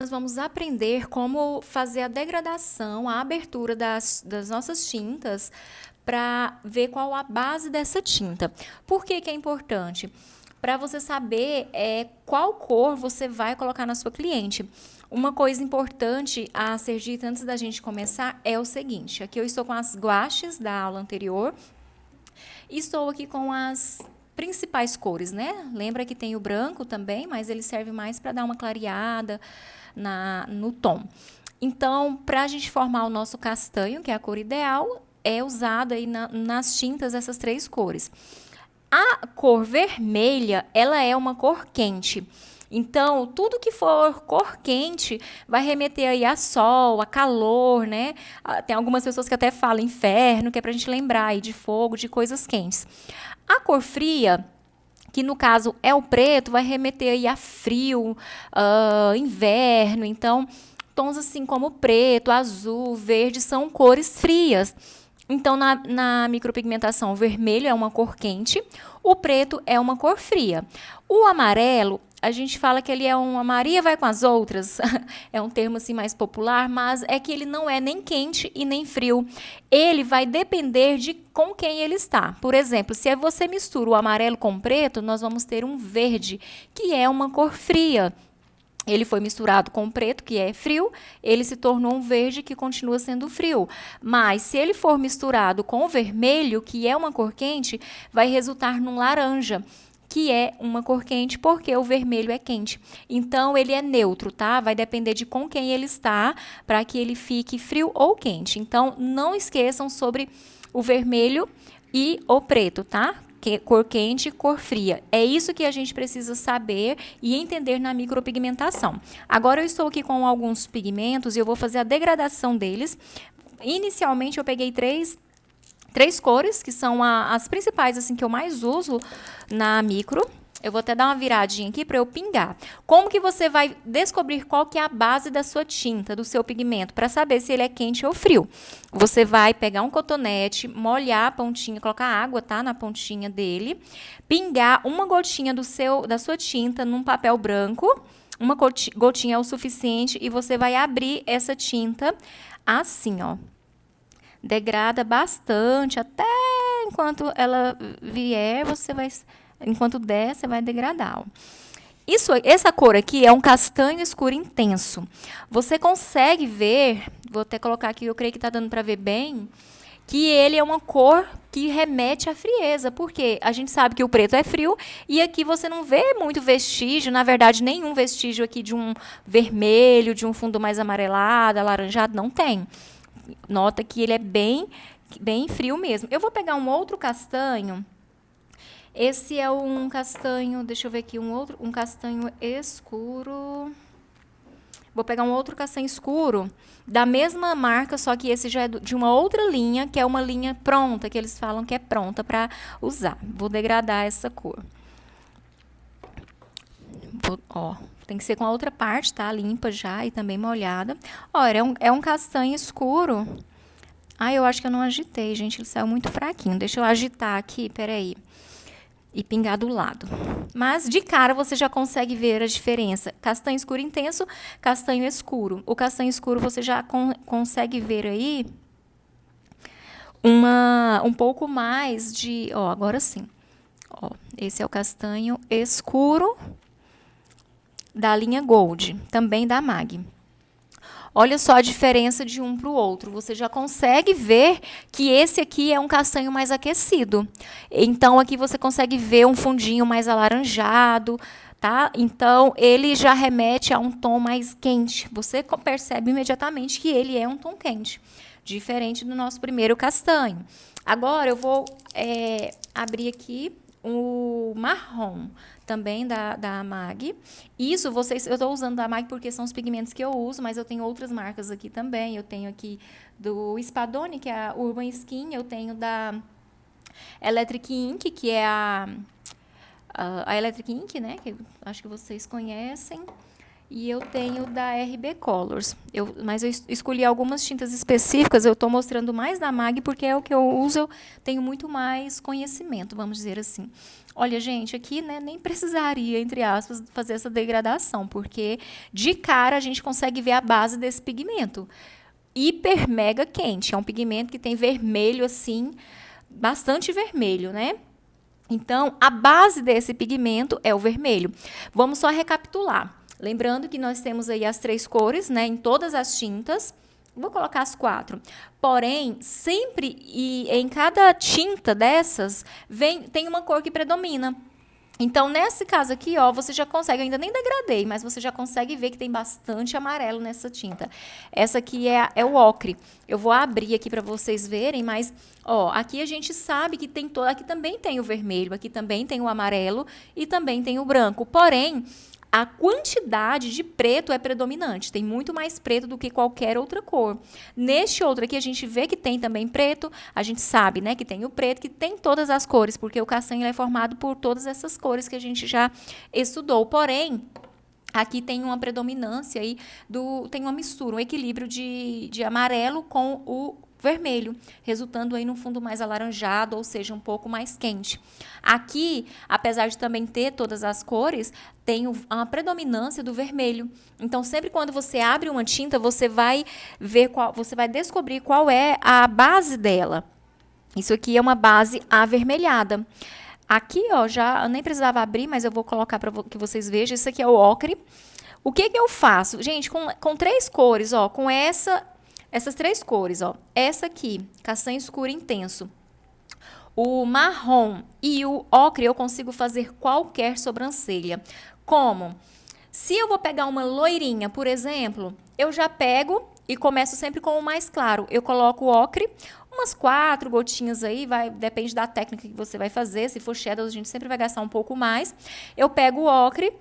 nós vamos aprender como fazer a degradação, a abertura das nossas tintas para ver qual a base dessa tinta. Por que que é importante? Para você saber qual cor você vai colocar na sua cliente. Uma coisa importante a ser dita antes da gente começar é o seguinte: aqui eu estou com as guaches da aula anterior e estou aqui com as principais cores, né? Lembra que tem o branco também, mas ele serve mais para dar uma clareada no tom. Então, para a gente formar o nosso castanho, que é a cor ideal, é usado aí nas tintas essas três cores. A cor vermelha, ela é uma cor quente. Então, tudo que for cor quente vai remeter aí a sol, a calor, né? Tem algumas pessoas que até falam inferno, que é pra gente lembrar aí de fogo, de coisas quentes. A cor fria, que no caso é o preto, vai remeter aí a frio, inverno. Então, tons assim como preto, azul, verde são cores frias. Então, na micropigmentação, o vermelho é uma cor quente, o preto é uma cor fria. O amarelo, a gente fala que ele é uma Maria vai com as outras, é um termo assim mais popular, mas é que ele não é nem quente e nem frio. Ele vai depender de com quem ele está. Por exemplo, se você mistura o amarelo com o preto, nós vamos ter um verde, que é uma cor fria. Ele foi misturado com o preto, que é frio, ele se tornou um verde que continua sendo frio. Mas se ele for misturado com o vermelho, que é uma cor quente, vai resultar num laranja, que é uma cor quente, porque o vermelho é quente. Então, ele é neutro, tá? Vai depender de com quem ele está, para que ele fique frio ou quente. Então, não esqueçam sobre o vermelho e o preto, tá? Cor quente e cor fria. É isso que a gente precisa saber e entender na micropigmentação. Agora eu estou aqui com alguns pigmentos e eu vou fazer a degradação deles. Inicialmente eu peguei três cores, que são as principais assim que eu mais uso na micro. Eu vou até dar uma viradinha aqui para eu pingar. Como que você vai descobrir qual que é a base da sua tinta, do seu pigmento, para saber se ele é quente ou frio? Você vai pegar um cotonete, molhar a pontinha, colocar água, tá, na pontinha dele, pingar uma gotinha da sua tinta num papel branco. Uma gotinha é o suficiente e você vai abrir essa tinta assim, ó. Degrada bastante até enquanto ela vier, enquanto der, você vai degradar. Ó. Essa cor aqui é um castanho escuro intenso. Você consegue ver, vou até colocar aqui, eu creio que está dando para ver bem, que ele é uma cor que remete à frieza, porque a gente sabe que o preto é frio e aqui você não vê muito vestígio, na verdade, nenhum vestígio aqui de um vermelho, de um fundo mais amarelado, alaranjado, não tem. Nota que ele é bem frio mesmo. Eu vou pegar um outro castanho. Esse é um castanho, deixa eu ver aqui, um castanho escuro. Vou pegar um outro castanho escuro da mesma marca, só que esse já é de uma outra linha, que é uma linha pronta, que eles falam que é pronta para usar. Vou degradar essa cor. Ó, tem que ser com a outra parte, tá? Limpa já e também molhada. Ó, é um castanho escuro. Ah, eu acho que eu não agitei, gente. Ele saiu muito fraquinho. Deixa eu agitar aqui, peraí. E pingar do lado. Mas, de cara, você já consegue ver a diferença. Castanho escuro intenso, castanho escuro. O castanho escuro você já consegue ver aí um pouco mais de... Ó, agora sim. Ó, esse é o castanho escuro da linha Gold, também da MAG. Olha só a diferença de um para o outro. Você já consegue ver que esse aqui é um castanho mais aquecido. Então, aqui você consegue ver um fundinho mais alaranjado, tá? Então, ele já remete a um tom mais quente. Você percebe imediatamente que ele é um tom quente, diferente do nosso primeiro castanho. Agora, eu vou abrir aqui o marrom, também da MAG. Isso, eu estou usando da MAG porque são os pigmentos que eu uso, mas eu tenho outras marcas aqui também. Eu tenho aqui do Spadoni, que é a Urban Skin. Eu tenho da Electric Ink, que é a Electric Ink, né? Que acho que vocês conhecem. e eu tenho da RB Colors. Mas eu escolhi algumas tintas específicas, eu estou mostrando mais da MAG porque é o que eu uso, eu tenho muito mais conhecimento, vamos dizer assim. Olha, gente, aqui, né, nem precisaria, entre aspas, fazer essa degradação, porque de cara a gente consegue ver a base desse pigmento. Hiper mega quente, é um pigmento que tem vermelho assim, bastante vermelho, né? Então, a base desse pigmento é o vermelho. Vamos só recapitular. Lembrando que nós temos aí as 3 cores, né, em todas as tintas. Vou colocar as 4. Porém, sempre e em cada tinta dessas, tem uma cor que predomina. Então, nesse caso aqui, ó, você já consegue, eu ainda nem degradei, mas você já consegue ver que tem bastante amarelo nessa tinta. Essa aqui é o ocre. Eu vou abrir aqui para vocês verem, mas, ó, aqui a gente sabe que tem aqui também tem o vermelho, aqui também tem o amarelo e também tem o branco. Porém, a quantidade de preto é predominante, tem muito mais preto do que qualquer outra cor. Neste outro aqui, a gente vê que tem também preto, a gente sabe, né, que tem o preto, que tem todas as cores, porque o castanho é formado por todas essas cores que a gente já estudou. Porém, aqui tem uma predominância aí, tem uma mistura, um equilíbrio de amarelo com o vermelho, resultando aí num fundo mais alaranjado, ou seja, um pouco mais quente. Aqui, apesar de também ter todas as cores, tem a predominância do vermelho. Então, sempre quando você abre uma tinta, você vai descobrir qual é a base dela. Isso aqui é uma base avermelhada. Aqui, ó, eu nem precisava abrir, mas eu vou colocar para que vocês vejam. Isso aqui é o ocre. O que eu faço? Gente, com 3 cores, ó, com essas 3 cores, ó. Essa aqui, castanho escuro intenso. O marrom e o ocre eu consigo fazer qualquer sobrancelha. Como? Se eu vou pegar uma loirinha, por exemplo, eu já pego e começo sempre com o mais claro. Eu coloco o ocre, umas 4 gotinhas aí, depende da técnica que você vai fazer. Se for shadow, a gente sempre vai gastar um pouco mais. Eu pego o ocre,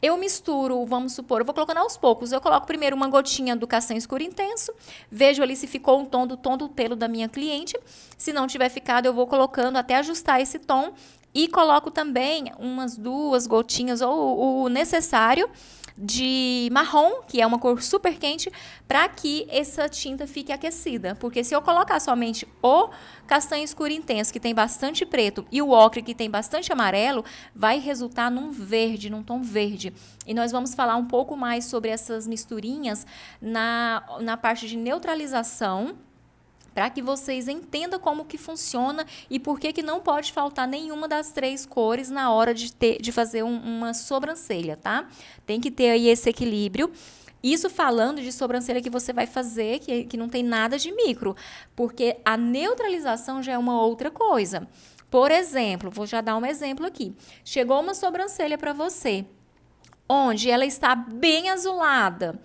eu misturo, vamos supor, eu vou colocando aos poucos. Eu coloco primeiro uma gotinha do castanho escuro intenso, vejo ali se ficou um tom do pelo da minha cliente. Se não tiver ficado, eu vou colocando até ajustar esse tom. E coloco também umas 2 gotinhas, ou o necessário, de marrom, que é uma cor super quente, para que essa tinta fique aquecida. Porque se eu colocar somente o castanho escuro intenso, que tem bastante preto, e o ocre, que tem bastante amarelo, vai resultar num tom verde. E nós vamos falar um pouco mais sobre essas misturinhas na parte de neutralização, para que vocês entendam como que funciona e por que não pode faltar nenhuma das 3 cores na hora de fazer uma sobrancelha, tá? Tem que ter aí esse equilíbrio. Isso falando de sobrancelha que você vai fazer, que não tem nada de micro, porque a neutralização já é uma outra coisa. Por exemplo, vou já dar um exemplo aqui. Chegou uma sobrancelha para você, onde ela está bem azulada.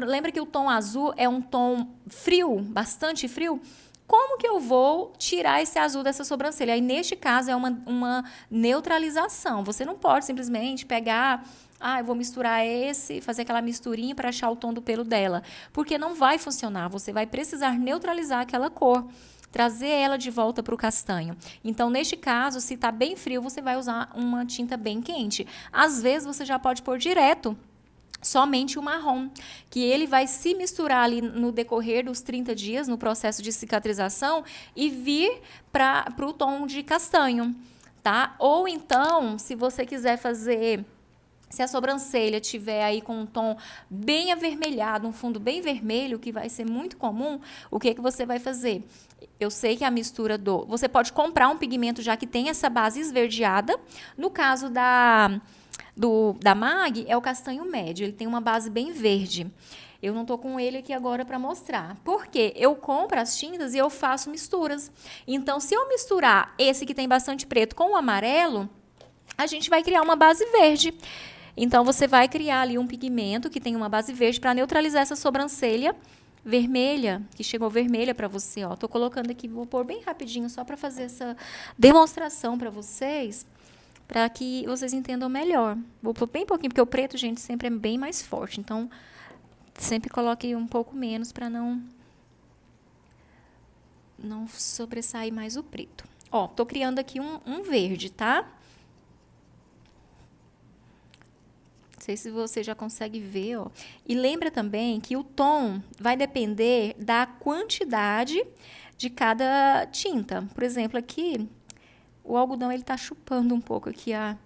Lembra que o tom azul é um tom frio, bastante frio? Como que eu vou tirar esse azul dessa sobrancelha? Aí, neste caso, é uma neutralização. Você não pode simplesmente pegar, eu vou misturar fazer aquela misturinha para achar o tom do pelo dela. Porque não vai funcionar. Você vai precisar neutralizar aquela cor, trazer ela de volta para o castanho. Então, neste caso, se está bem frio, você vai usar uma tinta bem quente. Às vezes, você já pode pôr direto somente o marrom, que ele vai se misturar ali no decorrer dos 30 dias, no processo de cicatrização, e vir para o tom de castanho, tá? Ou então, se você quiser fazer, se a sobrancelha tiver aí com um tom bem avermelhado, um fundo bem vermelho, que vai ser muito comum, o que você vai fazer? Eu sei que a mistura você pode comprar um pigmento já que tem essa base esverdeada. No caso da MAG, é o castanho médio. Ele tem uma base bem verde. Eu não estou com ele aqui agora para mostrar. Por quê? Eu compro as tintas e eu faço misturas. Então, se eu misturar esse que tem bastante preto com o amarelo, a gente vai criar uma base verde. Então, você vai criar ali um pigmento que tem uma base verde para neutralizar essa sobrancelha vermelha, que chegou vermelha para você. Estou colocando aqui, vou pôr bem rapidinho só para fazer essa demonstração para vocês, para que vocês entendam melhor. Vou pôr bem pouquinho, porque o preto, gente, sempre é bem mais forte. Então, sempre coloque um pouco menos para não sobressair mais o preto. Tô criando aqui um verde, tá? sei se você já consegue ver, ó. E lembra também que o tom vai depender da quantidade de cada tinta. Por exemplo, aqui, o algodão ele tá chupando um pouco aqui a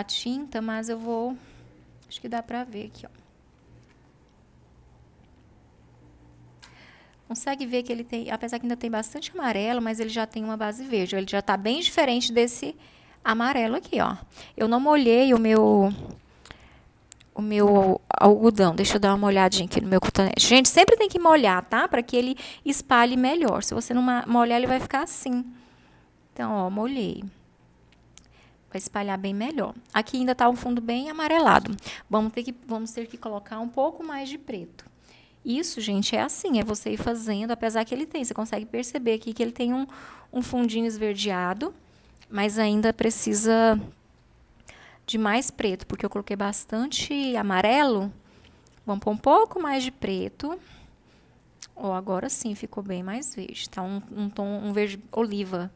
tinta, mas eu vou... Acho que dá pra ver aqui, ó. Consegue ver que ele tem, apesar que ainda tem bastante amarelo, mas ele já tem uma base verde. Ele já tá bem diferente desse amarelo aqui, ó. Eu não molhei o meu algodão. Deixa eu dar uma olhadinha aqui no meu cotonete. Gente, sempre tem que molhar, tá? Para que ele espalhe melhor. Se você não molhar, ele vai ficar assim. Então, ó, molhei. Vai espalhar bem melhor. Aqui ainda tá o fundo bem amarelado. Vamos ter que colocar um pouco mais de preto. Isso, gente, é assim, é você ir fazendo, apesar que ele tem, você consegue perceber aqui que ele tem um fundinho esverdeado, mas ainda precisa de mais preto, porque eu coloquei bastante amarelo. Vamos pôr um pouco mais de preto. Ó, agora sim ficou bem mais verde, tá? Um tom, um verde oliva.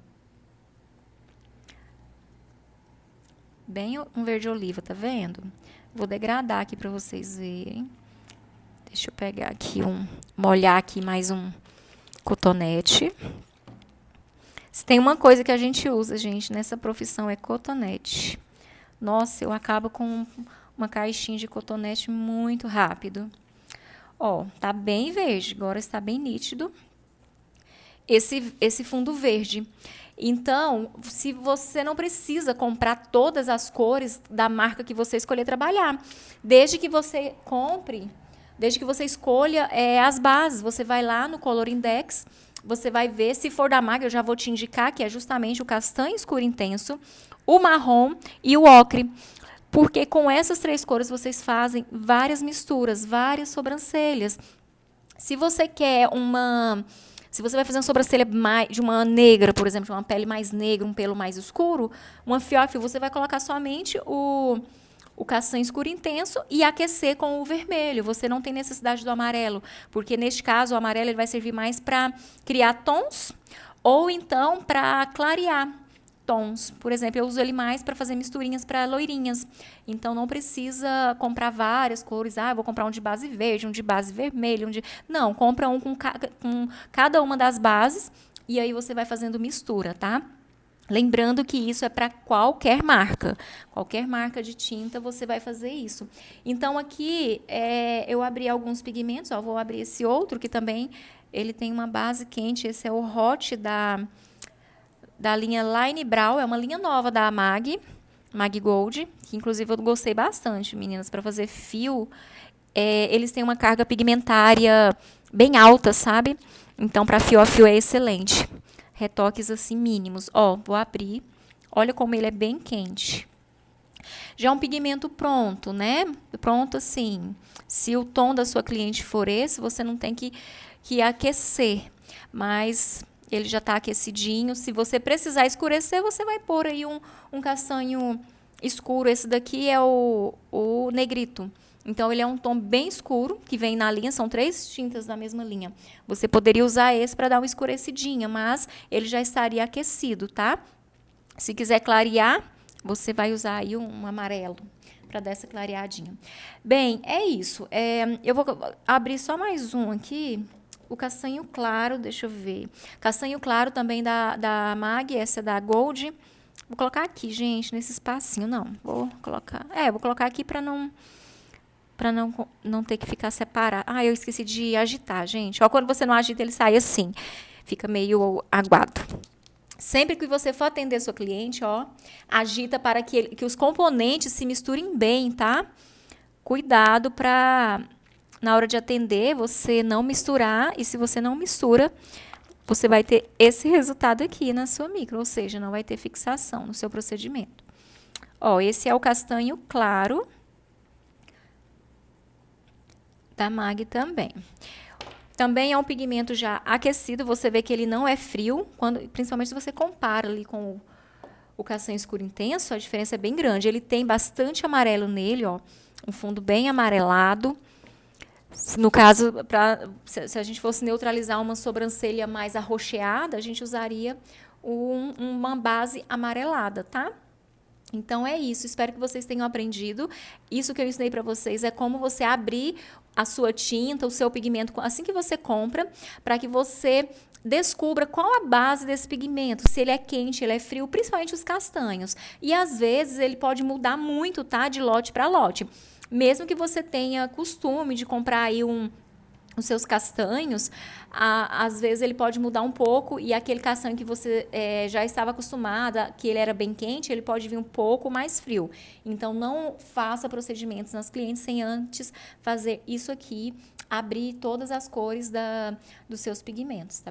Bem um verde oliva, tá vendo? Vou degradar aqui pra vocês verem. Deixa eu pegar aqui molhar aqui mais um cotonete. Se tem uma coisa que a gente usa, gente, nessa profissão é cotonete. Nossa, eu acabo com uma caixinha de cotonete muito rápido. Ó, tá bem verde, agora está bem nítido esse fundo verde. Então, se você não precisa comprar todas as cores da marca que você escolher trabalhar, desde que você escolha as bases, você vai lá no Color Index, você vai ver, se for da marca, eu já vou te indicar que é justamente o castanho escuro intenso, o marrom e o ocre. Porque com essas 3 cores vocês fazem várias misturas, várias sobrancelhas. Se você vai fazer uma sobrancelha de uma negra, por exemplo, de uma pele mais negra, um pelo mais escuro, uma fiofio, você vai colocar somente o castanho escuro intenso e aquecer com o vermelho. Você não tem necessidade do amarelo, porque neste caso o amarelo ele vai servir mais para criar tons ou então para clarear tons. Por exemplo, eu uso ele mais para fazer misturinhas para loirinhas. Então não precisa comprar várias cores. Ah, eu vou comprar um de base verde, um de base vermelha, Não, compra um com cada uma das bases e aí você vai fazendo mistura, tá? Lembrando que isso é para qualquer marca. Qualquer marca de tinta você vai fazer isso. Então, aqui eu abri alguns pigmentos. Ó, vou abrir esse outro que também ele tem uma base quente. Esse é o Hot da linha Line Brow. É uma linha nova da MAG Gold, que inclusive eu gostei bastante, meninas, para fazer fio. Eles têm uma carga pigmentária bem alta, sabe? Então, para fio a fio é excelente. Retoques assim mínimos. Ó, vou abrir. Olha como ele é bem quente. Já é um pigmento pronto, né? Pronto assim. Se o tom da sua cliente for esse, você não tem que aquecer. Mas ele já está aquecidinho. Se você precisar escurecer, você vai pôr aí um castanho escuro. Esse daqui é o negrito. Então, ele é um tom bem escuro, que vem na linha, são 3 tintas da mesma linha. Você poderia usar esse para dar uma escurecidinha, mas ele já estaria aquecido, tá? Se quiser clarear, você vai usar aí um amarelo para dar essa clareadinha. Bem, é isso. Eu vou abrir só mais um aqui. O castanho claro, deixa eu ver. Castanho claro também da MAG, essa é da Gold. Vou colocar aqui, gente, nesse espacinho. Não, vou colocar aqui para não ter que ficar separado. Ah, eu esqueci de agitar, gente. Ó, quando você não agita, ele sai assim. Fica meio aguado. Sempre que você for atender sua cliente, ó, agita para que os componentes se misturem bem, tá? Cuidado para, na hora de atender, você não misturar. E se você não mistura, você vai ter esse resultado aqui na sua micro. Ou seja, não vai ter fixação no seu procedimento. Ó, esse é o castanho claro da MAG também. Também é um pigmento já aquecido, você vê que ele não é frio, principalmente se você compara ali com o castanho escuro intenso, a diferença é bem grande. Ele tem bastante amarelo nele, ó, um fundo bem amarelado. No caso, se a gente fosse neutralizar uma sobrancelha mais arroxeada, a gente usaria uma base amarelada, tá? Então é isso, espero que vocês tenham aprendido. Isso que eu ensinei para vocês é como você abrir a sua tinta, o seu pigmento assim que você compra, para que você descubra qual a base desse pigmento, se ele é quente, ele é frio, principalmente os castanhos. E às vezes ele pode mudar muito, tá? De lote para lote. Mesmo que você tenha costume de comprar aí os seus castanhos, às vezes ele pode mudar um pouco e aquele castanho que você já estava acostumada, que ele era bem quente, ele pode vir um pouco mais frio. Então, não faça procedimentos nas clientes sem antes fazer isso aqui, abrir todas as cores dos seus pigmentos, tá bom?